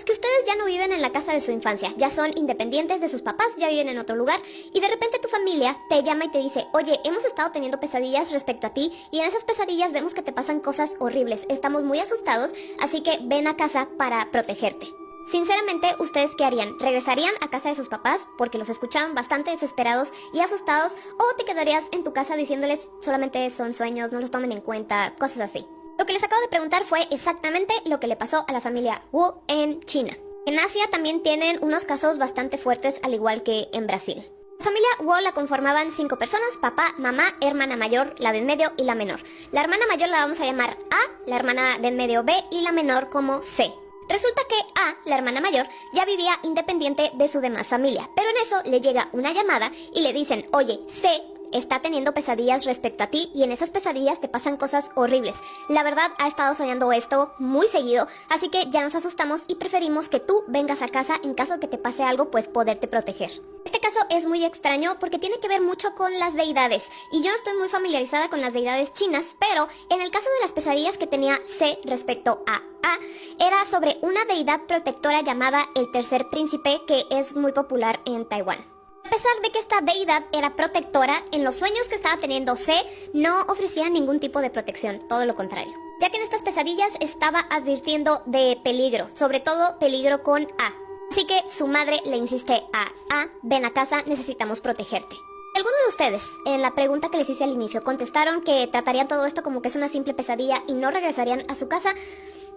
Supongamos que ustedes ya no viven en la casa de su infancia, ya son independientes de sus papás, ya viven en otro lugar, y de repente tu familia te llama y te dice, oye, hemos estado teniendo pesadillas respecto a ti, y en esas pesadillas vemos que te pasan cosas horribles, estamos muy asustados, así que ven a casa para protegerte. Sinceramente, ¿ustedes qué harían? ¿Regresarían a casa de sus papás porque los escucharon bastante desesperados y asustados? ¿O te quedarías en tu casa diciéndoles solamente son sueños, no los tomen en cuenta, cosas así? Lo que les acabo de preguntar fue exactamente lo que le pasó a la familia Wu en China. En Asia también tienen unos casos bastante fuertes, al igual que en Brasil. La familia Wu la conformaban 5 personas: papá, mamá, hermana mayor, la de en medio y la menor. La hermana mayor la vamos a llamar A, la hermana de en medio B y la menor como C. Resulta que A, la hermana mayor, ya vivía independiente de su demás familia, pero en eso le llega una llamada y le dicen, oye, C está teniendo pesadillas respecto a ti y en esas pesadillas te pasan cosas horribles. La verdad, ha estado soñando esto muy seguido, así que ya nos asustamos y preferimos que tú vengas a casa en caso de que te pase algo, pues poderte proteger. Este caso es muy extraño porque tiene que ver mucho con las deidades, y yo no estoy muy familiarizada con las deidades chinas, pero en el caso de las pesadillas que tenía C respecto a A, era sobre una deidad protectora llamada el Tercer Príncipe, que es muy popular en Taiwán. A pesar de que esta deidad era protectora, en los sueños que estaba teniendo C no ofrecía ningún tipo de protección, todo lo contrario. Ya que en estas pesadillas estaba advirtiendo de peligro, sobre todo peligro con A. Así que su madre le insiste a A, ven a casa, necesitamos protegerte. ¿Alguno de ustedes, en la pregunta que les hice al inicio, contestaron que tratarían todo esto como que es una simple pesadilla y no regresarían a su casa?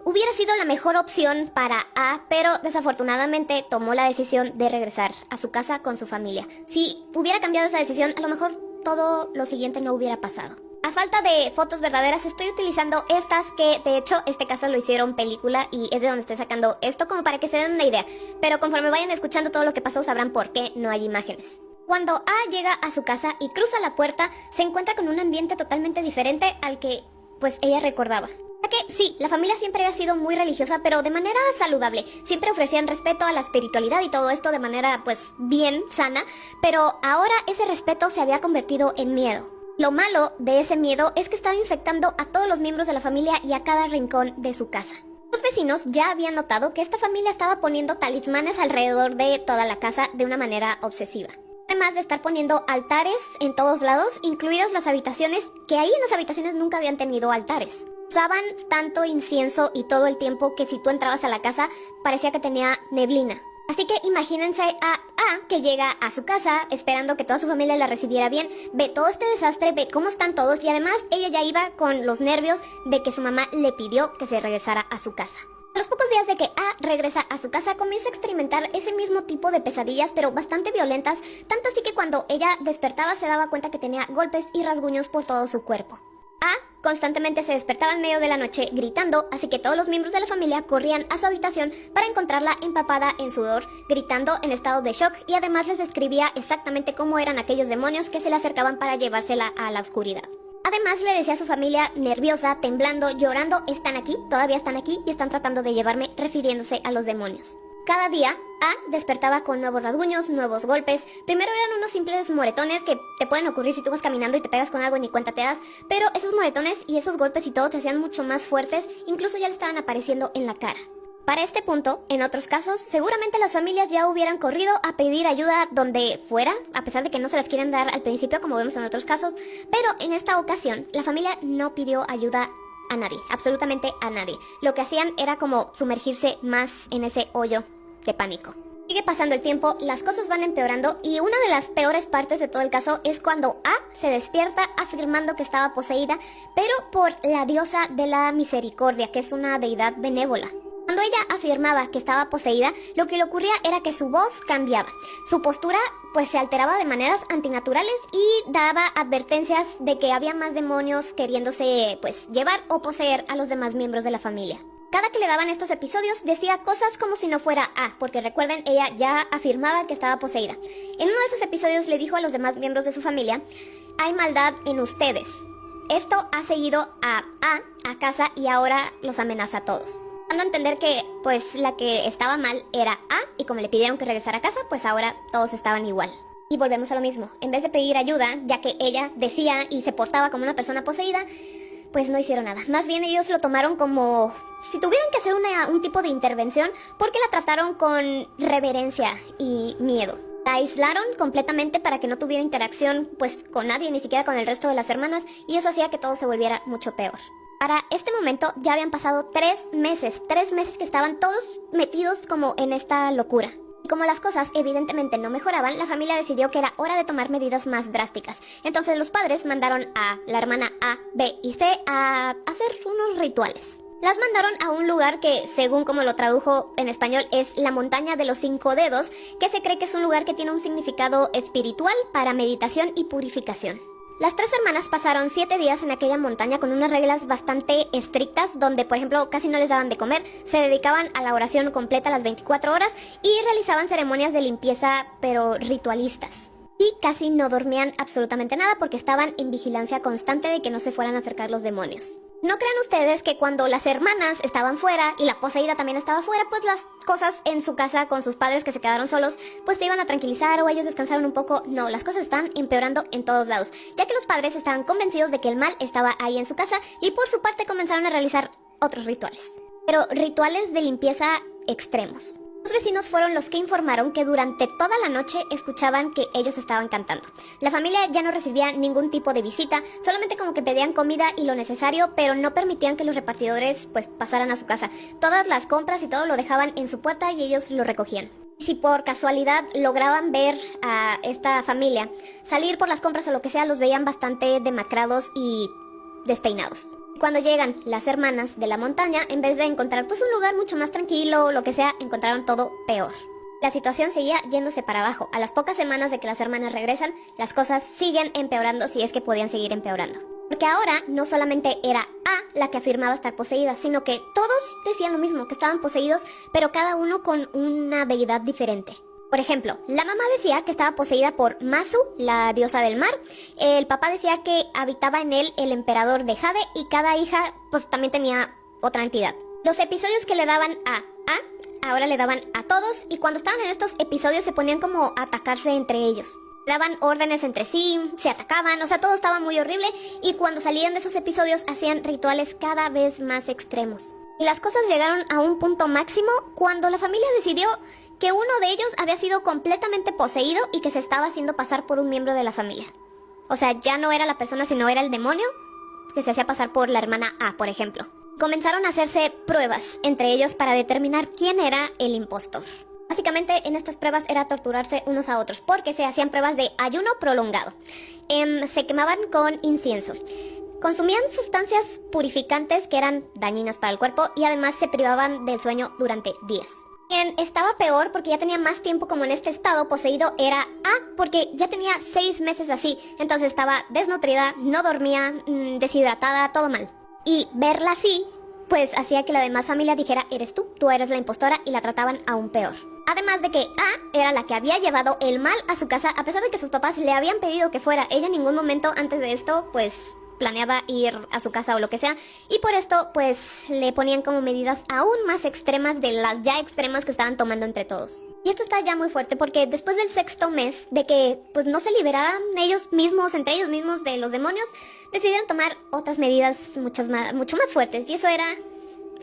Hubiera sido la mejor opción para A, pero desafortunadamente tomó la decisión de regresar a su casa con su familia. Si hubiera cambiado esa decisión, a lo mejor todo lo siguiente no hubiera pasado. A falta de fotos verdaderas, estoy utilizando estas que, de hecho, este caso lo hicieron película y es de donde estoy sacando esto como para que se den una idea. Pero conforme vayan escuchando todo lo que pasó, sabrán por qué no hay imágenes. Cuando A llega a su casa y cruza la puerta, se encuentra con un ambiente totalmente diferente al que, pues, ella recordaba. Ya que sí, la familia siempre ha sido muy religiosa, pero de manera saludable. Siempre ofrecían respeto a la espiritualidad y todo esto de manera, pues, bien sana, pero ahora ese respeto se había convertido en miedo. Lo malo de ese miedo es que estaba infectando a todos los miembros de la familia y a cada rincón de su casa. Los vecinos ya habían notado que esta familia estaba poniendo talismanes alrededor de toda la casa de una manera obsesiva. Además de estar poniendo altares en todos lados, incluidas las habitaciones, que ahí en las habitaciones nunca habían tenido altares. Usaban tanto incienso y todo el tiempo que si tú entrabas a la casa parecía que tenía neblina. Así que imagínense a A que llega a su casa esperando que toda su familia la recibiera bien, ve todo este desastre, ve cómo están todos y además ella ya iba con los nervios de que su mamá le pidió que se regresara a su casa. A los pocos días de que A regresa a su casa, comienza a experimentar ese mismo tipo de pesadillas, pero bastante violentas, tanto así que cuando ella despertaba se daba cuenta que tenía golpes y rasguños por todo su cuerpo. A constantemente se despertaba en medio de la noche gritando, así que todos los miembros de la familia corrían a su habitación para encontrarla empapada en sudor, gritando en estado de shock, y además les describía exactamente cómo eran aquellos demonios que se le acercaban para llevársela a la oscuridad. Además le decía a su familia, nerviosa, temblando, llorando, están aquí, todavía están aquí y están tratando de llevarme, refiriéndose a los demonios. Cada día, A despertaba con nuevos rasguños, nuevos golpes. Primero eran unos simples moretones que te pueden ocurrir si tú vas caminando y te pegas con algo y ni cuenta te das, pero esos moretones y esos golpes y todo se hacían mucho más fuertes, incluso ya le estaban apareciendo en la cara. Para este punto, en otros casos, seguramente las familias ya hubieran corrido a pedir ayuda donde fuera, a pesar de que no se las quieren dar al principio, como vemos en otros casos, pero en esta ocasión, la familia no pidió ayuda a nadie, absolutamente a nadie. Lo que hacían era como sumergirse más en ese hoyo de pánico. Sigue pasando el tiempo, las cosas van empeorando y una de las peores partes de todo el caso es cuando A se despierta afirmando que estaba poseída, pero por la diosa de la misericordia, que es una deidad benévola. Cuando ella afirmaba que estaba poseída, lo que le ocurría era que su voz cambiaba. Su postura pues se alteraba de maneras antinaturales y daba advertencias de que había más demonios queriéndose pues llevar o poseer a los demás miembros de la familia. Cada que le daban estos episodios decía cosas como si no fuera A, porque recuerden, ella ya afirmaba que estaba poseída. En uno de esos episodios le dijo a los demás miembros de su familia, hay maldad en ustedes. Esto ha seguido a casa y ahora los amenaza a todos. Dando a entender que pues la que estaba mal era A y como le pidieron que regresara a casa, pues ahora todos estaban igual. Y volvemos a lo mismo, en vez de pedir ayuda, ya que ella decía y se portaba como una persona poseída, pues no hicieron nada. Más bien ellos lo tomaron como si tuvieran que hacer un tipo de intervención, porque la trataron con reverencia y miedo. La aislaron completamente para que no tuviera interacción pues con nadie, ni siquiera con el resto de las hermanas, y eso hacía que todo se volviera mucho peor. Para este momento ya habían pasado 3 meses que estaban todos metidos como en esta locura. Y como las cosas evidentemente no mejoraban, la familia decidió que era hora de tomar medidas más drásticas. Entonces los padres mandaron a la hermana A, B y C a hacer unos rituales. Las mandaron a un lugar que, según como lo tradujo en español, es la montaña de los 5 dedos, que se cree que es un lugar que tiene un significado espiritual para meditación y purificación. Las 3 hermanas pasaron 7 días en aquella montaña con unas reglas bastante estrictas, donde por ejemplo casi no les daban de comer, se dedicaban a la oración completa las 24 horas y realizaban ceremonias de limpieza pero ritualistas. Y casi no dormían absolutamente nada porque estaban en vigilancia constante de que no se fueran a acercar los demonios. No crean ustedes que cuando las hermanas estaban fuera y la poseída también estaba fuera, pues las cosas en su casa con sus padres que se quedaron solos, pues se iban a tranquilizar o ellos descansaron un poco. No, las cosas están empeorando en todos lados, ya que los padres estaban convencidos de que el mal estaba ahí en su casa y por su parte comenzaron a realizar otros rituales. Pero rituales de limpieza extremos. Los vecinos fueron los que informaron que durante toda la noche escuchaban que ellos estaban cantando. La familia ya no recibía ningún tipo de visita, solamente como que pedían comida y lo necesario, pero no permitían que los repartidores pues pasaran a su casa. Todas las compras y todo lo dejaban en su puerta y ellos lo recogían. Si por casualidad lograban ver a esta familia salir por las compras o lo que sea, los veían bastante demacrados y despeinados. Cuando llegan las hermanas de la montaña, en vez de encontrar pues un lugar mucho más tranquilo o lo que sea, encontraron todo peor. La situación seguía yéndose para abajo. A las pocas semanas de que las hermanas regresan, las cosas siguen empeorando, si es que podían seguir empeorando. Porque ahora no solamente era A la que afirmaba estar poseída, sino que todos decían lo mismo, que estaban poseídos, pero cada uno con una deidad diferente. Por ejemplo, la mamá decía que estaba poseída por Masu, la diosa del mar. El papá decía que habitaba en él el emperador de Jade y cada hija pues también tenía otra entidad. Los episodios que le daban a ahora le daban a todos, y cuando estaban en estos episodios se ponían como a atacarse entre ellos. Daban órdenes entre sí, se atacaban, o sea, todo estaba muy horrible, y cuando salían de esos episodios hacían rituales cada vez más extremos. Y las cosas llegaron a un punto máximo cuando la familia decidió que uno de ellos había sido completamente poseído y que se estaba haciendo pasar por un miembro de la familia. O sea, ya no era la persona, sino era el demonio que se hacía pasar por la hermana A, por ejemplo. Comenzaron a hacerse pruebas entre ellos para determinar quién era el impostor. Básicamente en estas pruebas era torturarse unos a otros, porque se hacían pruebas de ayuno prolongado. Se quemaban con incienso. Consumían sustancias purificantes que eran dañinas para el cuerpo y además se privaban del sueño durante días. Quien estaba peor porque ya tenía más tiempo como en este estado poseído era A, porque ya tenía 6 meses así, entonces estaba desnutrida, no dormía, deshidratada, todo mal. Y verla así, pues hacía que la demás familia dijera, eres tú eres la impostora, y la trataban aún peor. Además de que A era la que había llevado el mal a su casa, a pesar de que sus papás le habían pedido que fuera. Ella en ningún momento antes de esto, pues planeaba ir a su casa o lo que sea, y por esto pues le ponían como medidas aún más extremas de las ya extremas que estaban tomando entre todos. Y esto está ya muy fuerte porque después del 6º mes de que pues no se liberaran ellos mismos, entre ellos mismos, de los demonios, decidieron tomar otras medidas mucho más fuertes, y eso era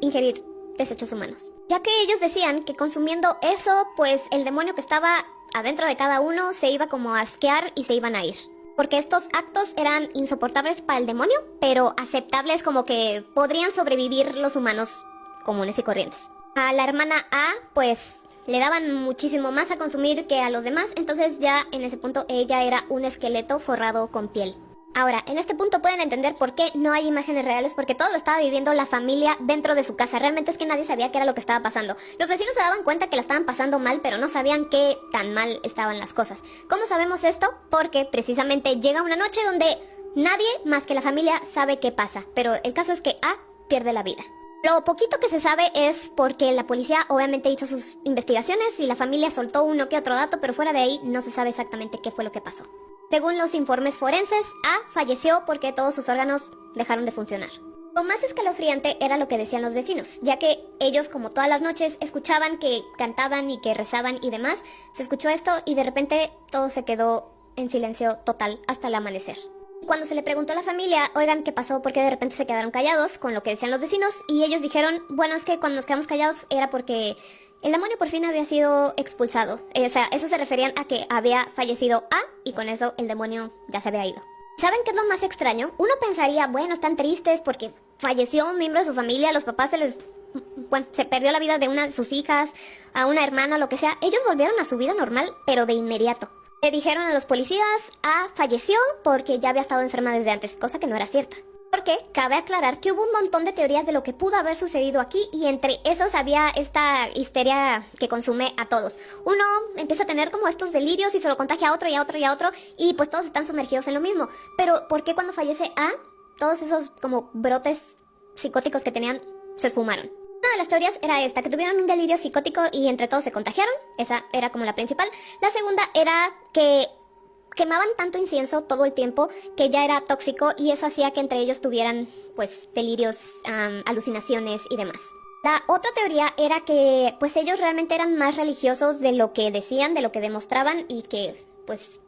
ingerir desechos humanos. Ya que ellos decían que consumiendo eso, pues el demonio que estaba adentro de cada uno se iba como a asquear y se iban a ir. Porque estos actos eran insoportables para el demonio, pero aceptables, como que podrían sobrevivir los humanos comunes y corrientes. A la hermana A, pues le daban muchísimo más a consumir que a los demás, entonces ya en ese punto ella era un esqueleto forrado con piel. Ahora, en este punto pueden entender por qué no hay imágenes reales, porque todo lo estaba viviendo la familia dentro de su casa. Realmente es que nadie sabía qué era lo que estaba pasando. Los vecinos se daban cuenta que la estaban pasando mal, pero no sabían qué tan mal estaban las cosas. ¿Cómo sabemos esto? Porque precisamente llega una noche donde nadie más que la familia sabe qué pasa, pero el caso es que A pierde la vida. Lo poquito que se sabe es porque la policía obviamente hizo sus investigaciones y la familia soltó uno que otro dato, pero fuera de ahí no se sabe exactamente qué fue lo que pasó. Según los informes forenses, A falleció porque todos sus órganos dejaron de funcionar. Lo más escalofriante era lo que decían los vecinos, ya que ellos, como todas las noches, escuchaban que cantaban y que rezaban y demás. Se escuchó esto y de repente todo se quedó en silencio total hasta el amanecer. Cuando se le preguntó a la familia, oigan, ¿qué pasó? ¿Por qué de repente se quedaron callados con lo que decían los vecinos? Y ellos dijeron, bueno, es que cuando nos quedamos callados era porque el demonio por fin había sido expulsado. O sea, eso se referían a que había fallecido A y con eso el demonio ya se había ido. ¿Saben qué es lo más extraño? Uno pensaría, bueno, están tristes porque falleció un miembro de su familia, los papás se perdió la vida de una de sus hijas, a una hermana, lo que sea. Ellos volvieron a su vida normal, pero de inmediato. Le dijeron a los policías, falleció porque ya había estado enferma desde antes, cosa que no era cierta. Porque cabe aclarar que hubo un montón de teorías de lo que pudo haber sucedido aquí y entre esos había esta histeria que consume a todos. Uno empieza a tener como estos delirios y se lo contagia a otro y a otro y a otro y pues todos están sumergidos en lo mismo. Pero ¿por qué cuando fallece A, todos esos como brotes psicóticos que tenían se esfumaron? Una de las teorías era esta, que tuvieron un delirio psicótico y entre todos se contagiaron. Esa era como la principal. La segunda era que quemaban tanto incienso todo el tiempo que ya era tóxico y eso hacía que entre ellos tuvieran pues delirios, alucinaciones y demás. La otra teoría era que pues ellos realmente eran más religiosos de lo que decían, de lo que demostraban y que pues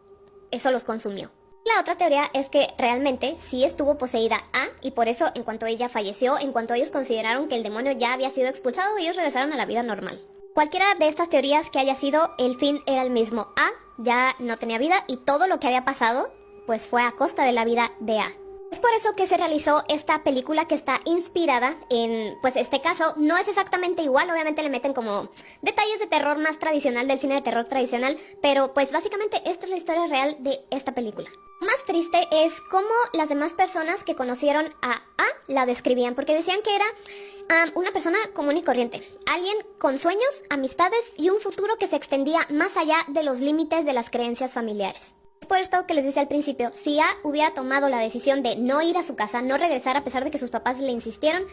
eso los consumió. La otra teoría es que realmente sí estuvo poseída A y por eso en cuanto ella falleció, en cuanto ellos consideraron que el demonio ya había sido expulsado, ellos regresaron a la vida normal. Cualquiera de estas teorías que haya sido, el fin era el mismo. A ya no tenía vida y todo lo que había pasado pues fue a costa de la vida de A. Es por eso que se realizó esta película que está inspirada en, pues este caso no es exactamente igual, obviamente le meten como detalles de terror más tradicional, del cine de terror tradicional, pero pues básicamente esta es la historia real de esta película. Más triste es cómo las demás personas que conocieron a la describían, porque decían que era una persona común y corriente, alguien con sueños, amistades y un futuro que se extendía más allá de los límites de las creencias familiares. Es por esto que les decía al principio, si A hubiera tomado la decisión de no ir a su casa, no regresar a pesar de que sus papás le insistieron,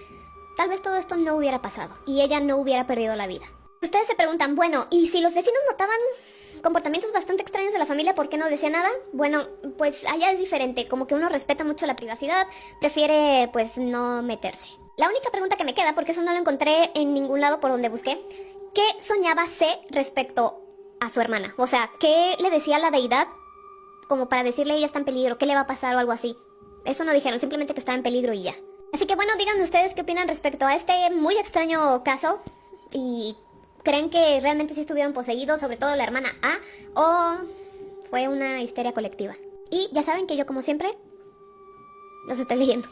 tal vez todo esto no hubiera pasado y ella no hubiera perdido la vida. Ustedes se preguntan, bueno, ¿y si los vecinos notaban comportamientos bastante extraños de la familia, por qué no decía nada? Bueno, pues allá es diferente, como que uno respeta mucho la privacidad, prefiere pues no meterse. La única pregunta que me queda, porque eso no lo encontré en ningún lado por donde busqué, ¿qué soñaba C respecto a su hermana? O sea, ¿qué le decía a la deidad como para decirle ella está en peligro, qué le va a pasar o algo así? Eso no dijeron, simplemente que estaba en peligro y ya. Así que bueno, díganme ustedes qué opinan respecto a este muy extraño caso y ¿creen que realmente sí estuvieron poseídos, sobre todo la hermana A, o fue una histeria colectiva? Y ya saben que yo como siempre los estoy leyendo.